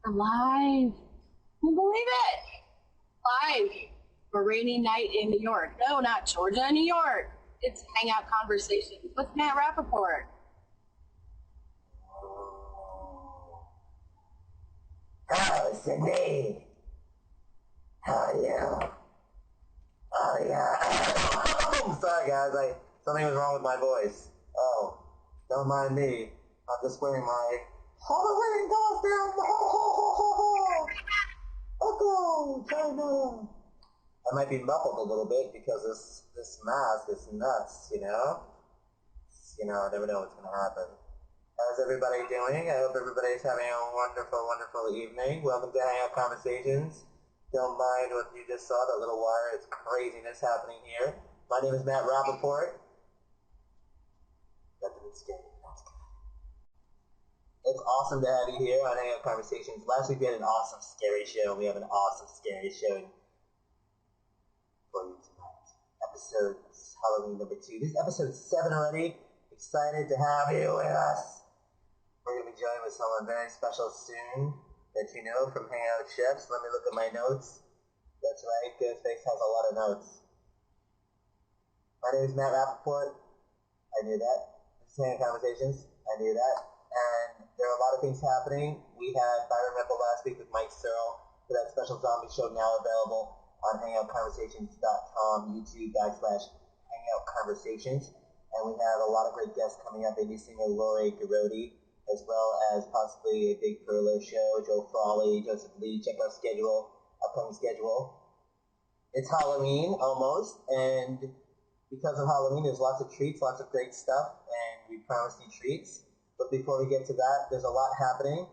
We're live. Can you believe it? Live for a rainy night in New York. No, not Georgia, New York. It's Hangout Conversations with Matt Rappaport. Oh, Cindy. How are you? Oh, yeah. I'm sorry, guys. Something was wrong with my voice. Oh, don't mind me. I'm just wearing my Halloween costume. Oh, China. I might be muffled a little bit because this mask is nuts, you know? I never know what's going to happen. How's everybody doing? I hope everybody's having a wonderful, wonderful evening. Welcome to Hangout Conversations. Don't mind what you just saw, that little wire. It's craziness happening here. My name is Matt Rappaport. That didn't scare me. It's awesome to have you here on Hangout Conversations. Last week we had an awesome, scary show. We have an awesome, scary show for you tonight. Episode Halloween number 2. This is episode 7 already. Excited to have you with us. We're going to be joined with someone very special soon that you know from Hangout Chefs. Let me look at my notes. That's right, Ghostface has a lot of notes. My name is Matt Rappaport. I knew that. This is Hangout Conversations. I knew that. And there are a lot of things happening. We had Byron Ripple last week with Mike Searle for that special zombie show now available on hangoutconversations.com, YouTube.com/Hangout Conversations. And we have a lot of great guests coming up. Indie singer Lori Garodi, as well as possibly a Big Perler show, Joe Frawley, Joseph Lee. Check our upcoming schedule. It's Halloween, almost, and because of Halloween, there's lots of treats, lots of great stuff, and we promised you treats. But before we get to that, there's a lot happening.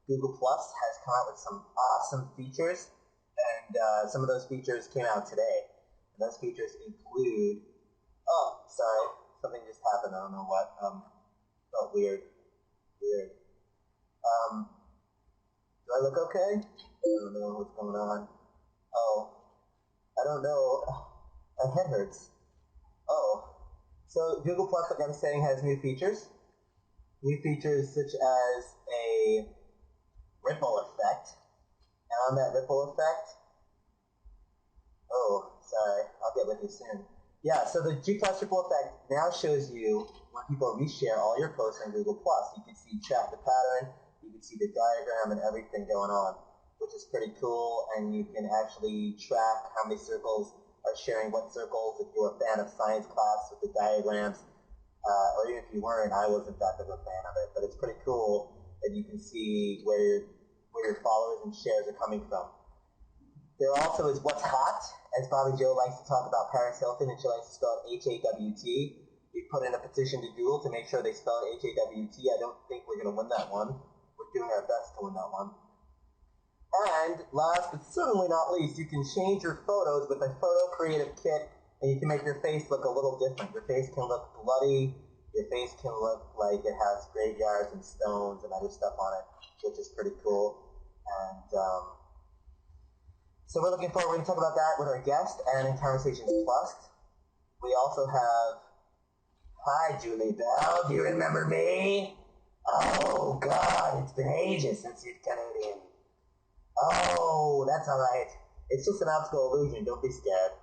Google Plus has come out with some awesome features, and some of those features came out today. And those features include, oh, sorry. Something just happened. I don't know what. Felt weird. Do I look okay? I don't know what's going on. Oh, I don't know. My head hurts. Oh. So Google Plus, like I was saying, has new features. New features such as a ripple effect. And on that ripple effect, oh, sorry. I'll get with you soon. Yeah, so the G Plus Ripple Effect now shows you when people reshare all your posts on Google+. You can see, track the pattern, you can see the diagram and everything going on, which is pretty cool, and you can actually track how many circles are sharing what circles. If you're a fan of science class with the diagrams, or even if you weren't, I wasn't that big of a fan of it, but it's pretty cool that you can see where your followers and shares are coming from. There also is What's Hot, as Bobbi Jo likes to talk about Paris Hilton, and she likes to spell it H-A-W-T. We put in a petition to Google to make sure they spell it H-A-W-T. I don't think we're going to win that one. We're doing our best to win that one. And last but certainly not least, you can change your photos with a photo creative kit, and you can make your face look a little different. Your face can look bloody. Your face can look like it has graveyards and stones and other stuff on it, which is pretty cool. And so we're looking forward. We're going to talk about that with our guest and in Conversations Plus. We also have, hi Julie Bell, do you remember me? Oh God, it's been ages since you've Canadian. Oh, that's alright. It's just an optical illusion, don't be scared.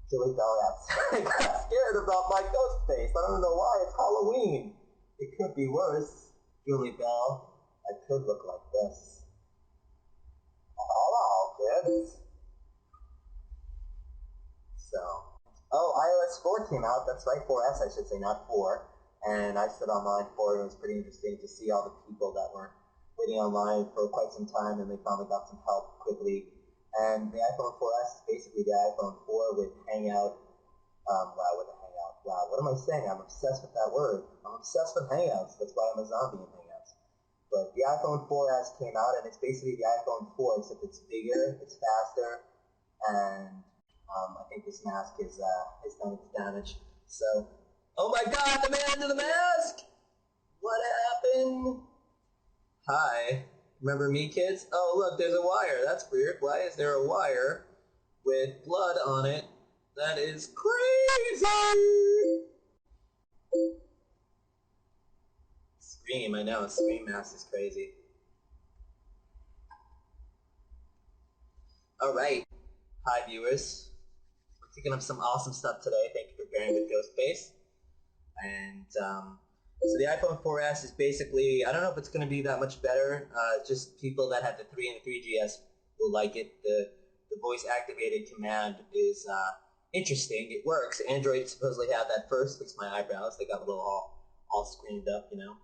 Julie Bell, yes. I got scared about my ghost face. I don't know why, it's Halloween. It could be worse. Julie Bell, I could look like this. Hello, kids. So, iOS 4 came out. That's right, 4S, I should say, not 4. And I stood online for it. It was pretty interesting to see all the people that were waiting online for quite some time, and they finally got some help quickly. And the iPhone 4S is basically the iPhone 4 with Hangout. With a Hangout. Wow, what am I saying? I'm obsessed with that word. I'm obsessed with Hangouts. That's why I'm a zombie in Hangouts. But the iPhone 4S came out, and it's basically the iPhone 4, except it's bigger, it's faster, and I think this mask has done its damage. So, oh my God, the man under the mask! What happened? Hi, remember me, kids? Oh, look, there's a wire. That's weird. Why is there a wire with blood on it? That is crazy! Scream, I know, Scream mask is crazy. All right. Hi, viewers. We're picking up some awesome stuff today. Thank you for bearing with Ghostface. And so the iPhone 4S is basically, I don't know if it's going to be that much better. Just people that have the 3 and the 3GS will like it. The voice-activated command is interesting. It works. Android supposedly had that first. Fix my eyebrows. They got a little all screened up, you know.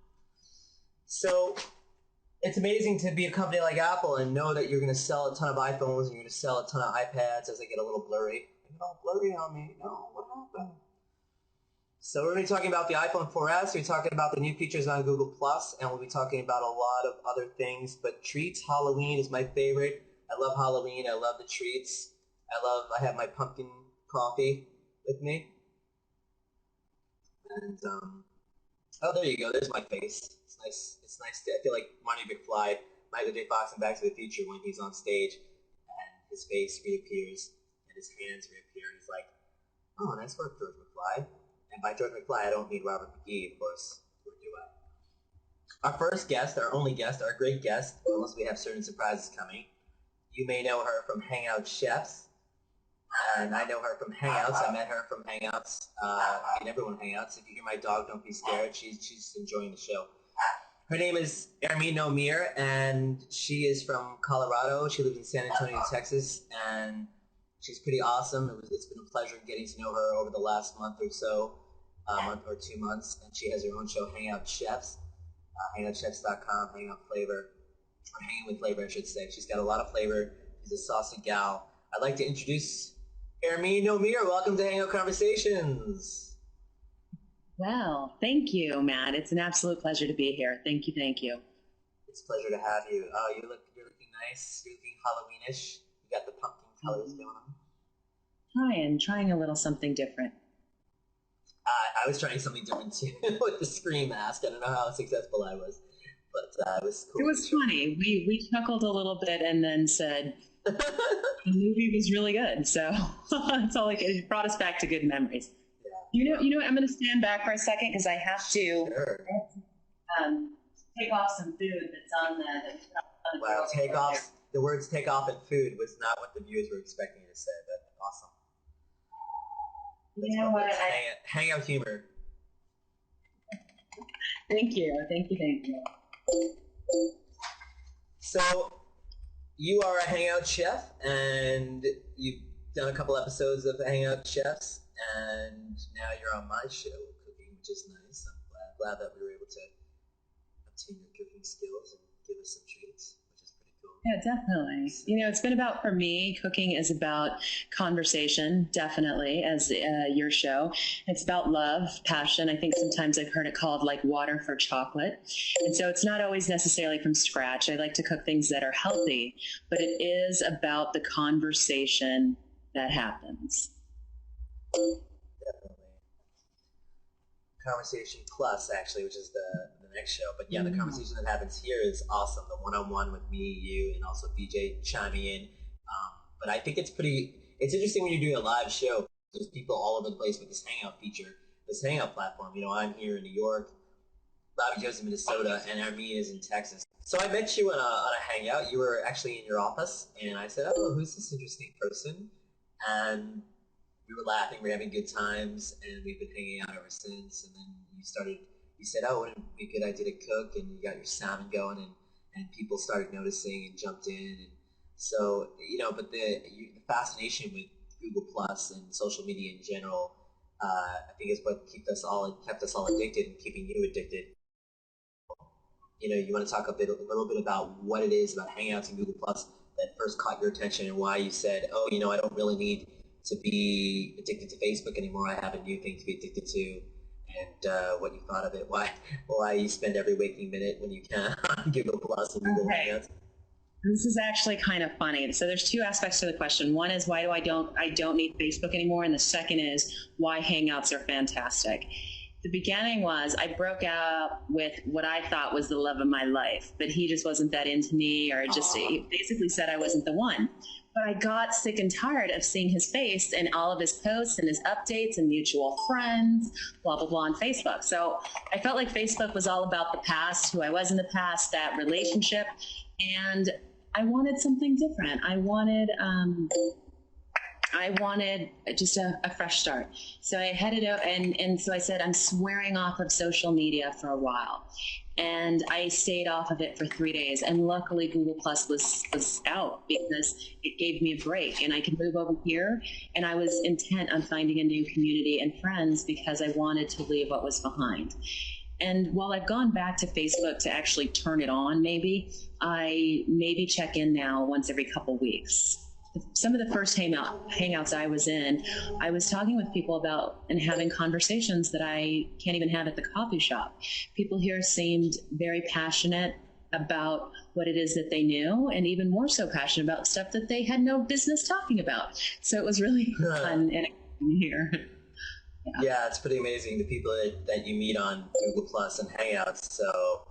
So it's amazing to be a company like Apple and know that you're going to sell a ton of iPhones and you're going to sell a ton of iPads as they get a little blurry. They get all blurry on me. No, what happened? So we're going to be talking about the iPhone 4S. We're talking about the new features on Google Plus, and we'll be talking about a lot of other things. But treats, Halloween is my favorite. I love Halloween. I love the treats. I have my pumpkin coffee with me. And oh, there you go. There's my face. It's nice. It's nice. I feel like Marty McFly, Michael J. Fox in Back to the Future when he's on stage and his face reappears and his hands reappear and he's like, "Oh, nice work, George McFly." And by George McFly, I don't mean Robert McGee, of course. Or do I? Our first guest, our only guest, our great guest, unless we have certain surprises coming. You may know her from Hangout Chefs. And I know her from Hangouts. I met her from Hangouts. I mean, everyone Hangouts. If you hear my dog, don't be scared. She's enjoying the show. Her name is Hermine Ngnomire, and she is from Colorado. She lives in San Antonio, Texas, and she's pretty awesome. It's been a pleasure getting to know her over the last month or so, month or 2 months. And she has her own show, Hangout Chefs, hangoutchefs.com, Hangout Flavor, or Hanging with Flavor, I should say. She's got a lot of flavor. She's a saucy gal. I'd like to introduce Hermine Ngnomire. Welcome to Hangout Conversations. Well, thank you, Matt. It's an absolute pleasure to be here. Thank you, thank you. It's a pleasure to have you. You're looking nice. You're looking Halloweenish. You got the pumpkin colors going on. Trying a little something different. I was trying something different too with the Scream mask. I don't know how successful I was, but it was cool. It was funny. We chuckled a little bit and then said the movie was really good. So it's all like it brought us back to good memories. Yeah. You know what? I'm going to stand back for a second because I have to Sure. take off some food that's on the. Wow, take off. The words "take off" and "food" was not what the viewers were expecting you to say, but awesome. You know what? Hangout humor. Thank you. So, you are a Hangout chef, and you've done a couple episodes of Hangout Chefs, and now you're on my show, cooking, which is nice. I'm glad that we were able to obtain your cooking skills and give us some treats. Yeah, definitely. It's been about, for me, cooking is about conversation, definitely, as your show. It's about love, passion. I think sometimes I've heard it called like water for chocolate. And so it's not always necessarily from scratch. I like to cook things that are healthy, but it is about the conversation that happens. Definitely. Conversation Plus, actually, which is the next show. But yeah, the conversation that happens here is awesome. The one-on-one with me, you, and also BJ chiming in. But I think it's interesting when you're doing a live show. There's people all over the place with this Hangout feature, this Hangout platform. I'm here in New York, Bobby Joe's in Minnesota, and Hermine is in Texas. So I met you on a Hangout. You were actually in your office, and I said, "Oh, who's this interesting person?" And we were laughing, we were having good times, and we've been hanging out ever since. And then you said, "Oh, wouldn't it be a good idea to cook?" And you got your salmon going, and people started noticing and jumped in. And so, but the fascination with Google Plus and social media in general, I think is what kept us all addicted and keeping you addicted. You want to talk a little bit about what it is about Hangouts and Google Plus that first caught your attention and why you said, "Oh, I don't really need to be addicted to Facebook anymore. I have a new thing to be addicted to," and what you thought of it, why you spend every waking minute when you can on Google Plus and Google Hangouts. This is actually kind of funny. So there's two aspects to the question. One is why I don't need Facebook anymore, and the second is why Hangouts are fantastic. The beginning was I broke out with what I thought was the love of my life, but he just wasn't that into me, or he basically said I wasn't the one. But I got sick and tired of seeing his face and all of his posts and his updates and mutual friends, blah, blah, blah on Facebook. So I felt like Facebook was all about the past, who I was in the past, that relationship. And I wanted something different. I wanted just a fresh start. So I headed out, and so I said, I'm swearing off of social media for a while. And I stayed off of it for 3 days. And luckily Google Plus was out because it gave me a break and I could move over here. And I was intent on finding a new community and friends because I wanted to leave what was behind. And while I've gone back to Facebook to actually turn it on, I maybe check in now once every couple weeks. Some of the first hangouts I was in, I was talking with people about and having conversations that I can't even have at the coffee shop. People here seemed very passionate about what it is that they knew, and even more so passionate about stuff that they had no business talking about. So it was really fun and exciting here. Yeah, it's pretty amazing, the people that you meet on Google Plus and Hangouts. So,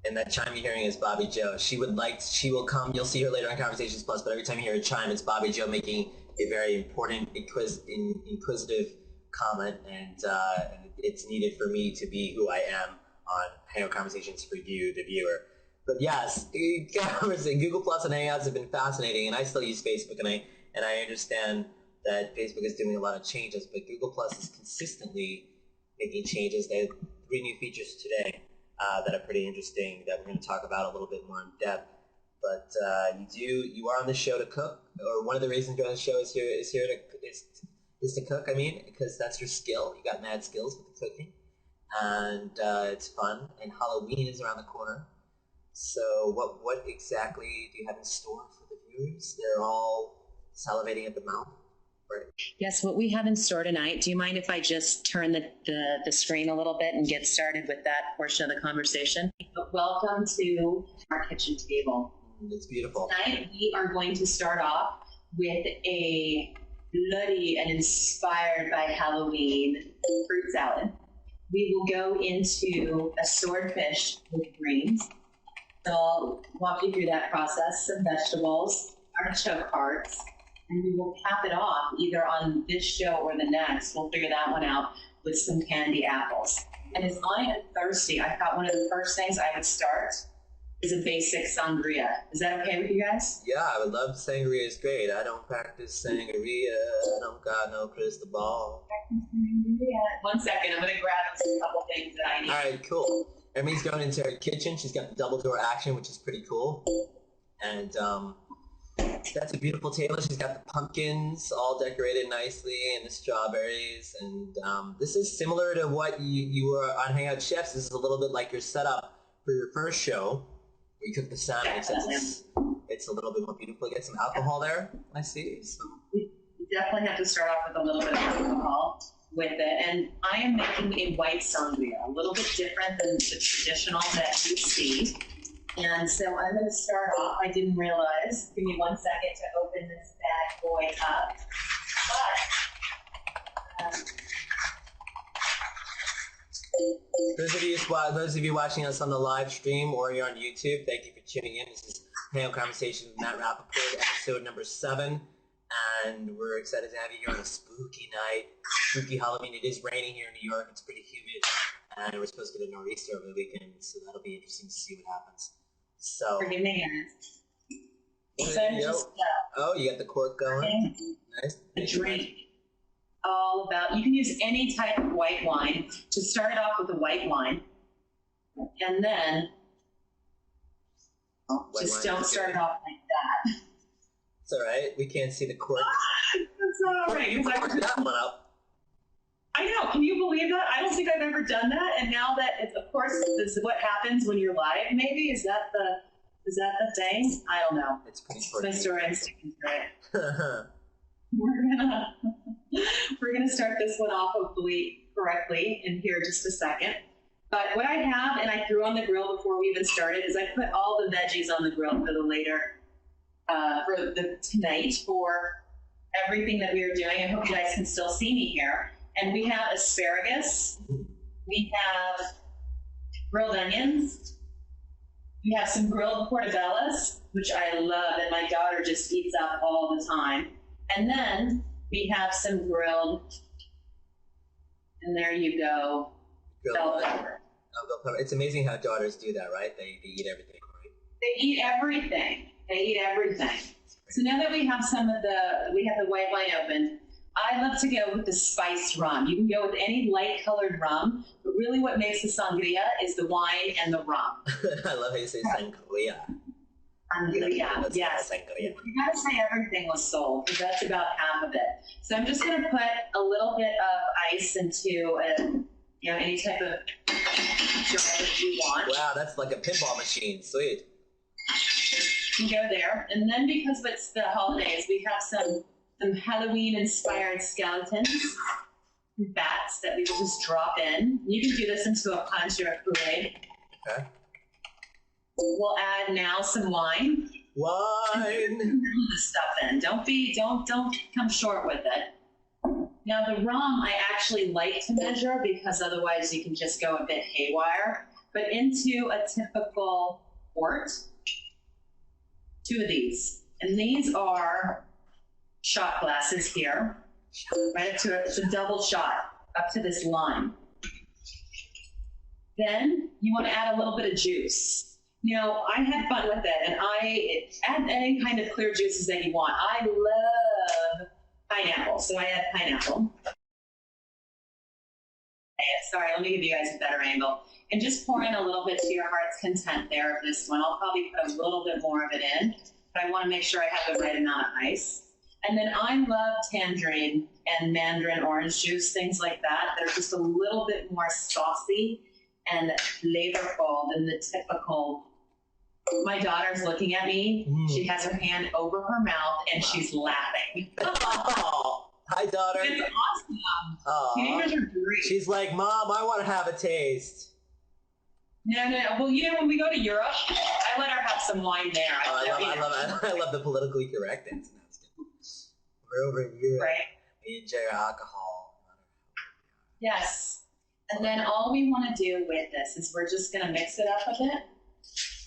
and that chime you're hearing is Bobbi Jo. She will come, you'll see her later on Conversations Plus, but every time you hear a chime, it's Bobbi Jo making a very important, inquisitive comment, and it's needed for me to be who I am on Hangout Conversations for you, the viewer. But yes, Google Plus and Hangouts have been fascinating, and I still use Facebook, and I understand that Facebook is doing a lot of changes, but Google Plus is consistently making changes. They have 3 new features today that are pretty interesting that we're going to talk about a little bit more in depth. But you are on the show to cook, or one of the reasons you're on the show is to cook. I mean, because that's your skill. You got mad skills with the cooking, and it's fun. And Halloween is around the corner. So what exactly do you have in store for the viewers? They're all salivating at the mouth. Right. Yes, what we have in store tonight, do you mind if I just turn the screen a little bit and get started with that portion of the conversation? Welcome to our kitchen table. It's beautiful. Tonight we are going to start off with a bloody and inspired by Halloween fruit salad. We will go into a swordfish with greens. So I'll walk you through that process. Some vegetables, artichoke hearts, and we will cap it off either on this show or the next. We'll figure that one out with some candy apples. And as I am thirsty, I thought one of the first things I would start is a basic sangria. Is that okay with you guys? Yeah, I would love sangria. Is great. I don't practice sangria. I don't got no crystal ball. 1 second, I'm going to grab a couple things that I need. All right, cool. Hermine's going into her kitchen. She's got the double door action, which is pretty cool. And that's a beautiful table. She's got the pumpkins all decorated nicely and the strawberries. And this is similar to what you were on Hangout Chefs. This is a little bit like your setup for your first show where you cook the salmon, except it's a little bit more beautiful. Get some alcohol there, I see. You definitely have to start off with a little bit of alcohol with it. And I am making a white sangria, a little bit different than the traditional that you see. And so I'm going to start off. I didn't realize. Give me 1 second to open this bad boy up. But those of you watching us on the live stream or you're on YouTube, thank you for tuning in. This is Hangout Conversations with Matt Rappaport, episode number 7. And we're excited to have you here on a spooky night, spooky Halloween. It is raining here in New York. It's pretty humid. And we're supposed to get a nor'easter over the weekend, so that'll be interesting to see what happens. So, forgive me, guys. So oh, you got the cork going. Nice. A drink. All about, you can use any type of white wine. To start it off with a white wine. And then, just don't start it off like that. It's all right. We can't see the cork. That's all right. You corked that one up. I know. Can you believe that? I don't think I've ever done that. And now that it's, of course, this is what happens when you're live. Maybe is that the thing? I don't know. It's pretty short. My story, I'm sticking to it. We're gonna start this one off hopefully correctly in here just a second. But what I have, and I threw on the grill before we even started, is I put all the veggies on the grill for the later, for the tonight for everything that we are doing. I hope you guys can still see me here. And we have asparagus, we have grilled onions, we have some grilled portobellos, which I love and my daughter just eats up all the time. And then we have some grilled, and there you go, bell pepper. It's amazing how daughters do that, right? They eat everything, right? They eat everything. They eat everything. So now that we have the white wine open, I love to go with the spiced rum. You can go with any light colored rum, but really what makes the sangria is the wine and the rum. I love how you say sangria. Sangria, yes. Sangria. You gotta say everything was sold, because that's about half of it. So I'm just gonna put a little bit of ice into any type of jar that you want. Wow, that's like a pinball machine. Sweet. You can go there, and then because it's the holidays, we have some Halloween-inspired skeletons and bats that we will just drop in. You can do this into a punch or a Kool-Aid. Okay. We'll add now some wine. Wine. This stuff in. Don't come short with it. Now the rum I actually like to measure because otherwise you can just go a bit haywire. But into a typical quart, 2 of these, and these are shot glasses here, right up to it. It's a double shot up to this line. Then you want to add a little bit of juice. I had fun with it, and I add any kind of clear juices that you want. I love pineapple, so I add pineapple. Sorry, let me give you guys a better angle. And just pour in a little bit to your heart's content there of this one. I'll probably put a little bit more of it in, but I want to make sure I have the right amount of ice. And then I love tangerine and mandarin orange juice, things like that. They're just a little bit more saucy and flavorful than the typical. My daughter's looking at me. She has her hand over her mouth and she's laughing. Oh, hi, daughter. It's awesome. Teenagers are great. She's like, Mom, I want to have a taste. No. Well, when we go to Europe, I let her have some wine there. I love the politically correctness. We're over in Europe. Right. We enjoy our alcohol. Yes. And then all we want to do with this is we're just going to mix it up a bit.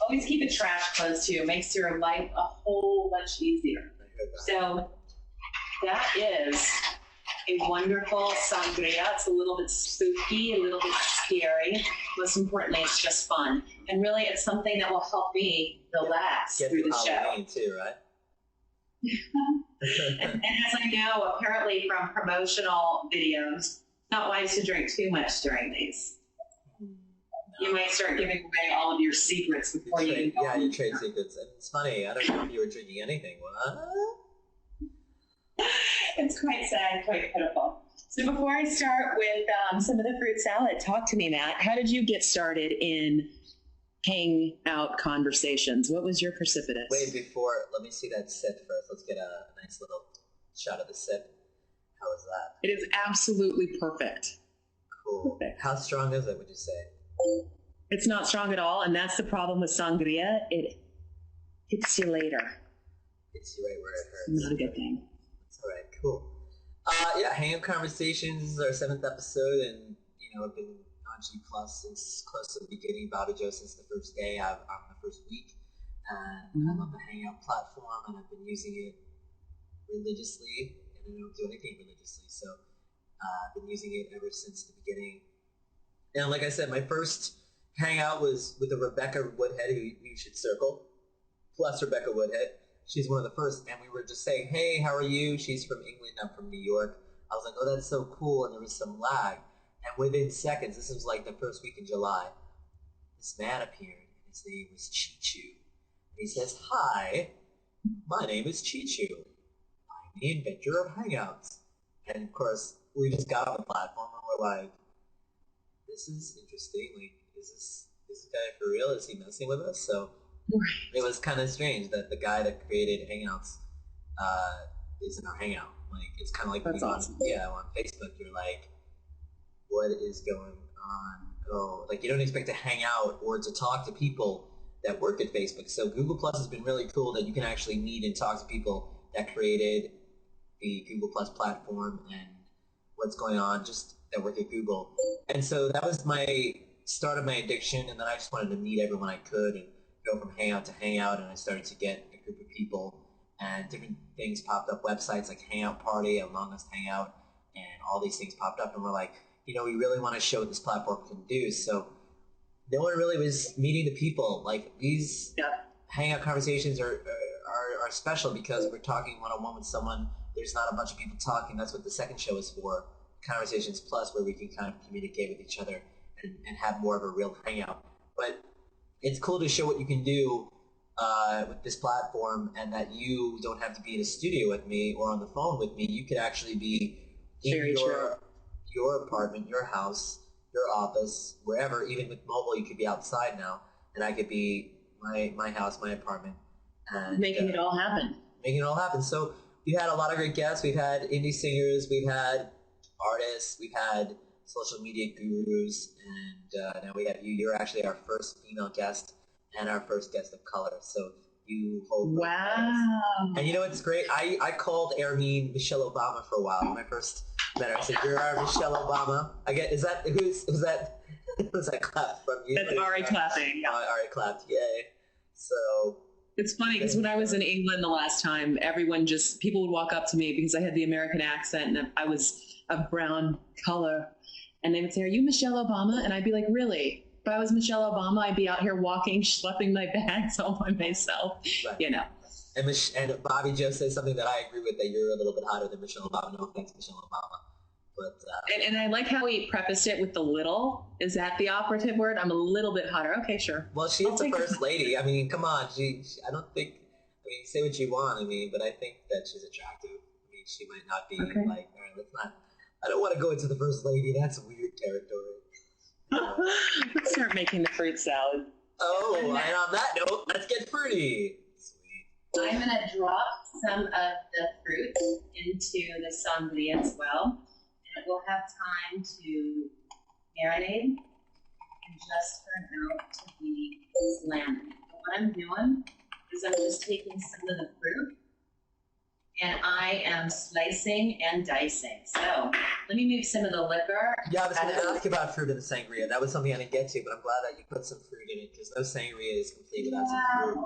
Always keep it trash closed too. It makes your life a whole bunch easier. So that is a wonderful sangria. It's a little bit spooky, a little bit scary. Most importantly, it's just fun. And really, it's something that will help me relax through the Halloween show. Too, right? and as I know, apparently from promotional videos, not wise to drink too much during these. No. You might start giving away all of your secrets before you go. Yeah, your trade secrets. And it's funny, I don't know if you were drinking anything. What? It's quite sad, quite pitiful. So before I start with some of the fruit salad, talk to me, Matt. How did you get started in Hangout Conversations? What was your precipitous? Wait, let me see that sip first. Let's get a nice little shot of the sip. How was that? It is absolutely perfect. Cool. Perfect. How strong is it, would you say? It's not strong at all, and that's the problem with sangria. It hits you later. Hits you right where it hurts. Not a good thing. That's all right. Cool. Yeah, Hangout Conversations. This is our 7th episode, and I've been on G Plus since close to the beginning. Bobbi Joe since the first day on the first week, and I love the Hangout platform, and I've been using it religiously, and I don't do anything religiously, so I've been using it ever since the beginning. And like I said, my first hangout was with a Rebecca Woodhead, who you should circle. Plus Rebecca Woodhead. She's one of the first, and we were just saying, hey, how are you? She's from England, I'm from New York. I was like, oh, that's so cool, and there was some lag. And within seconds, this was like the first week in July, this man appeared, and his name was Chichu. And he says, hi, my name is Chichu. I'm the inventor of Hangouts. And of course, we just got on the platform, and we're like, this is interesting. Like, is this guy for real? Is he messing with us? So it was kind of strange that the guy that created Hangouts is in our Hangout. Like, it's kind of like that's awesome. On Facebook, you're like, what is going on? Oh, like you don't expect to hang out or to talk to people that work at Facebook. So Google Plus has been really cool that you can actually meet and talk to people that created the Google Plus platform and what's going on just that work at Google. And so that was my start of my addiction, and then I just wanted to meet everyone I could and go from hangout to hangout, and I started to get a group of people, and different things popped up, websites like Hangout Party, Among Us Hangout, and all these things popped up, and we're like, we really want to show what this platform can do. So no one really was meeting the people. Like these Hangout Conversations are special because we're talking one-on-one with someone. There's not a bunch of people talking. That's what the second show is for. Conversations Plus, where we can kind of communicate with each other and have more of a real hangout. But it's cool to show what you can do with this platform, and that you don't have to be in a studio with me or on the phone with me. You could actually be in your apartment, your house, your office, wherever. Even with mobile, you could be outside now, and I could be my house, my apartment, and making it all happen. Making it all happen. So we've had a lot of great guests. We've had indie singers. We've had artists. We've had social media gurus, and now we have you. You're actually our first female guest and our first guest of color. So you hold. Wow. And you know what's great? I called Hermine Michelle Obama for a while when I first met her. I said, "You're our Michelle Obama." I get. Is that was that? Was that clap from you? That's Ari clapping. Ari clapped. Yay! So. It's funny because when I was in England the last time, people would walk up to me because I had the American accent and I was of brown color, and they would say, "Are you Michelle Obama?" And I'd be like, "Really? If I was Michelle Obama, I'd be out here walking, schlepping my bags all by myself." Right. You know. And Bobbi Joe says something that I agree with, that you're a little bit hotter than Michelle Obama. No offense, Michelle Obama. But, and I like how he prefaced it with the little. Is that the operative word? I'm a little bit hotter. Okay, sure. Well, she is the first lady. I mean, come on. I don't think, say what you want, but I think that she's attractive. She might not be like, all right, let's not, I don't want to go into the first lady. That's weird territory. Let's start making the fruit salad. Oh, and on that note, let's get fruity. Sweet. I'm going to drop some of the fruit into the sangria as well. And it will have time to marinate and just turn out to be slamming. What I'm doing is I'm just taking some of the fruit and I am slicing and dicing. So let me move some of the liquor. Yeah, I was going to ask about fruit in the sangria. That was something I didn't get to, but I'm glad that you put some fruit in it, because no sangria is complete without some fruit.